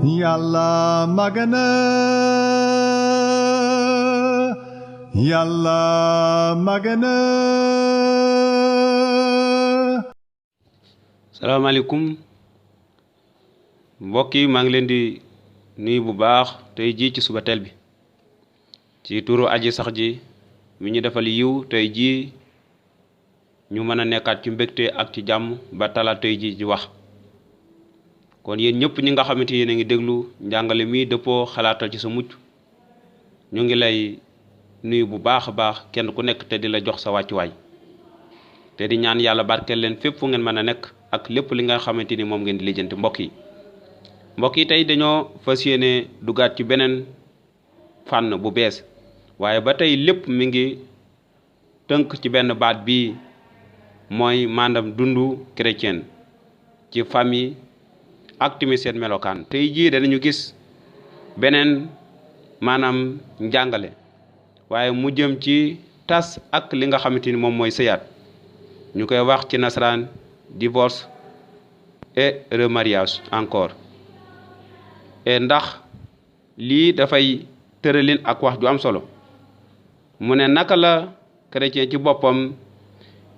Yàlla màgg na Yàlla màgg na. salaamaaleykum mbokk yi maa ngi leen di nuyu bu baax tey jii ci suba teel bi ci turu aji sax ji mi ñu defal yiw tey jii ñu mën a nekkaat ci mbégte ak ci jàmm ba talaat tey jii ci wax kon yéen ñëpp ñi nga xamante yéen a ngi déglu njàngale mi dëppoo xalaatal ci sa mucc ñu ngi lay nuyu bu baax a baax kenn ku nekk te di la jox sa wàccuwaay te di ñaan yàlla barkeel leen fépp fu ngeen mën a nekk ak lépp li nga xamante ni moom ngeen di lijjanti mbokk yi tey dañoo fas yéene dugaat ci beneen fànn bu bees waaye ba tey lépp mi ngi tënk ci benn baat bi mooy maanaam dundu chrétien ci famille ak tamit seen melokaan. tey jii danañu gis beneen maanaam njàngale waaye mu jëm ci tas ak li nga xamante ni moom mooy sëyaat ñu koy wax ci nasaraan divorce et remariage encore et ndax lii dafay tëralin ak wax ju am solo mu ne naka la chrétien ci boppam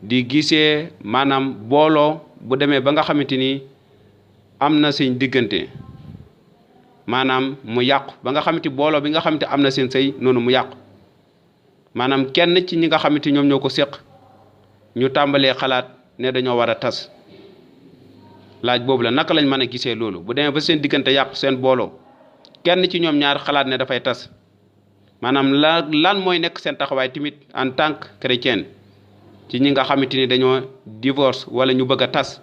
di gisee maanaam booloo bu demee ba nga xamante ni am na seen diggante maanaam mu yàqu ba nga xamante booloo bi nga xamante am na seen sëy noonu mu yàqu maanaam kenn ci ñi nga xamante ñoom ñoo ko séq ñu tàmbalee xalaat ne dañoo war a tas laaj boobu la naka lañ mën a gisee loolu bu demee ba seen diggante yàqu seen booloo kenn ci ñoom ñaar xalaat ne dafay tas maanaam lan mooy nekk seen taxawaay tamit en tant que chrétien ci ñi nga xamante ni dañoo divorce wala ñu bëgg a tas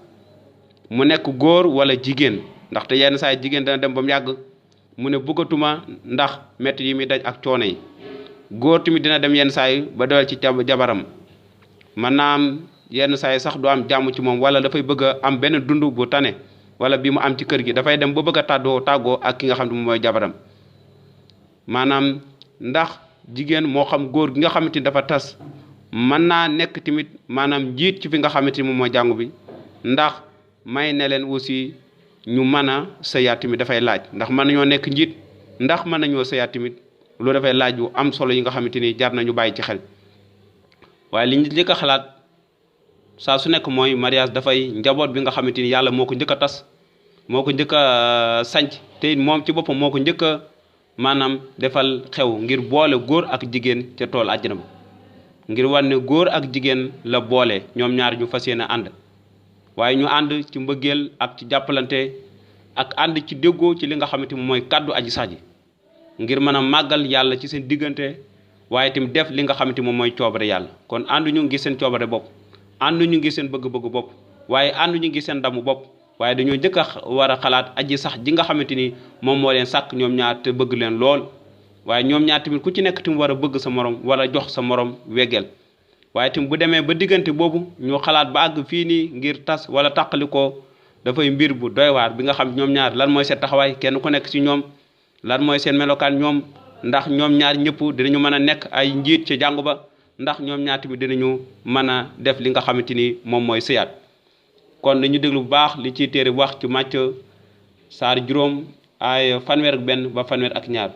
mu nekk góor wala jigéen ndaxte yenn saa yi jigéen dana dem ba mu yàgg mu ne bëggatuma ndax metti yi muy daj ak coono yi góor tamit dina dem yenn saa yi ba doyal ci jabaram maanaam yenn saa yi sax du am jàmm ci moom wala dafay bëgg a am benn dund bu tane wala bi mu am ci kër gi dafay dem ba bëgg a tàggoo ak ki nga xam ne moom mooy jabaram maanaam ndax jigéen moo xam góor gi nga xamante ni dafa tas mën naa nekk tamit maanaam njiit ci fi nga xamante ni moom mooy jàngu bi ndax may ne leen aussi ñu mën a sëyaat tamit dafay laaj ndax mën nañoo nekk njiit ndax mën nañoo sëyaat tamit loolu dafay laaj yu am solo yi nga xamante ni jar nañu bàyyi ci xel waaye li ñu njëkk a xalaat saa su nekk mooy mariage dafay njaboot bi nga xamante ni yàlla moo ko njëkk a tas moo ko njëkk a sanc te moom ci boppam moo ko njëkk a maanaam defal xew ngir boole góor ak jigéen ca tool àjjana ba ngir wane ne góor ak jigéen la boole ñoom ñaar ñu fas yéene ànd waaye ñu ànd ci mbëggeel ak ci jàppalante ak ànd ci déggoo ci li nga xamante ni mooy kàddu aji sax ji ngir mën a màggal yàlla ci seen diggante waaye tamit def li nga xamante moom mooy coobare yàlla kon ànd ñu ngi seen coobare bopp ànd ñu ngi seen bëgg-bëgg bopp waaye ànd ñu ngi seen damu bopp waaye dañoo njëkk a war a xalaat aji sax ji nga xamante ni moom moo leen sàkk ñoom ñaar te bëgg leen lool waaye ñoom ñaar tamit ku ci nekk tamit war a bëgg sa morom war a jox sa morom weggeel waaye tamit bu demee ba diggante boobu ñu xalaat ba àgg fii nii ngir tas wala tàqali ko dafay mbir bu doy waar bi nga xam ñoom ñaar lan mooy seen taxawaay kenn ku nekk ci ñoom lan mooy seen melokaan ñoom ndax ñoom ñaar ñëpp dinañu mën a nekk ay njiit ci jàngu ba ndax ñoom ñaar tamit dinañu mën a def li nga xamante ni moom mooy sëyaat kon dañu déglu bu baax li ci téere wax ci Màcc saar juróom ay fanweer ak benn ba fanweer ak ñaar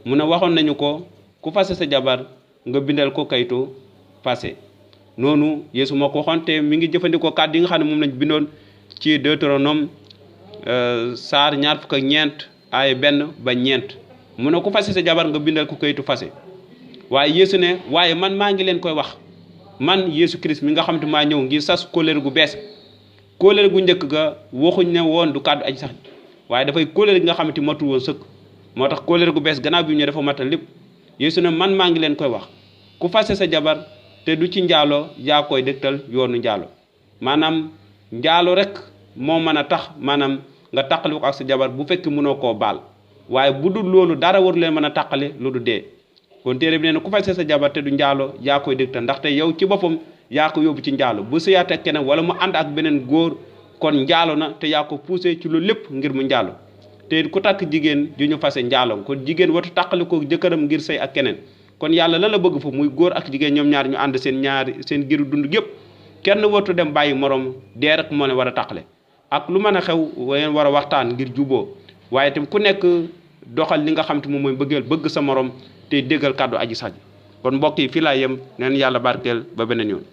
mu ne waxoon nañu ko ku fase sa jabar nga bindal ko kayitu fase noonu Yeesu moo ko waxoon te mi ngi jëfandikoo kàddu yi nga xam ne moom lañ bindoon ci Deutéronome saar ñaar fukk ak ñeent ay benn ba ñeent mu ne ku fase sa jabar nga bindal ko kayitu fase waaye Yeesu ne waaye man maa ngi leen koy wax man Yeesu Christ mi nga xam te maa ñëw ngir sas kóllëre gu bees kóllëre gu njëkk ga waxuñ ne woon du kàddu aji sax waaye dafay kóllëre gi nga xamante matul woon sëkk moo tax kóllëre gu bees gannaaw bi ñu dafa matal lépp Yeesu ne man maa ngi leen koy wax ku fase sa jabar te du ci njaalo yaa koy dëgtal yoonu njaalo maanaam njaalo rek moo mën a tax maanaam nga tàqali ko ak sa jabar bu fekk mënoo koo baal waaye bu dul loolu dara waru leen mën a tàqale lu du dee kon téere bi nee na ku fase sa jabar te du njaalo yaa koy dëgtal ndaxte yow ci boppam yaa ko yóbbu ci njaalo bu sëyaat ak keneen wala mu ànd ak beneen góor kon njaalo na te yaa ko poussé ci loolu lépp ngir mu njaalo te ku takk jigéen ju ñu fase njaalo kon jigéen watu tàqali ko jëkkëram ngir sëy ak keneen kon yàlla la bëgg foofu muy góor ak jigéen ñoom ñaar ñu ànd seen giru dund gépp kenn watu dem bàyyi morom dee rek moo ne war a tàqale ak lu mën a xew ngeen war a waxtaan ngir juboo waaye tam ku nekk doxal li nga xam te moom mooy bëgg sa morom te déggal kàddu aji sax ji kon mbokk yi fii laa yem neen yàlla barkeel ba beneen yoon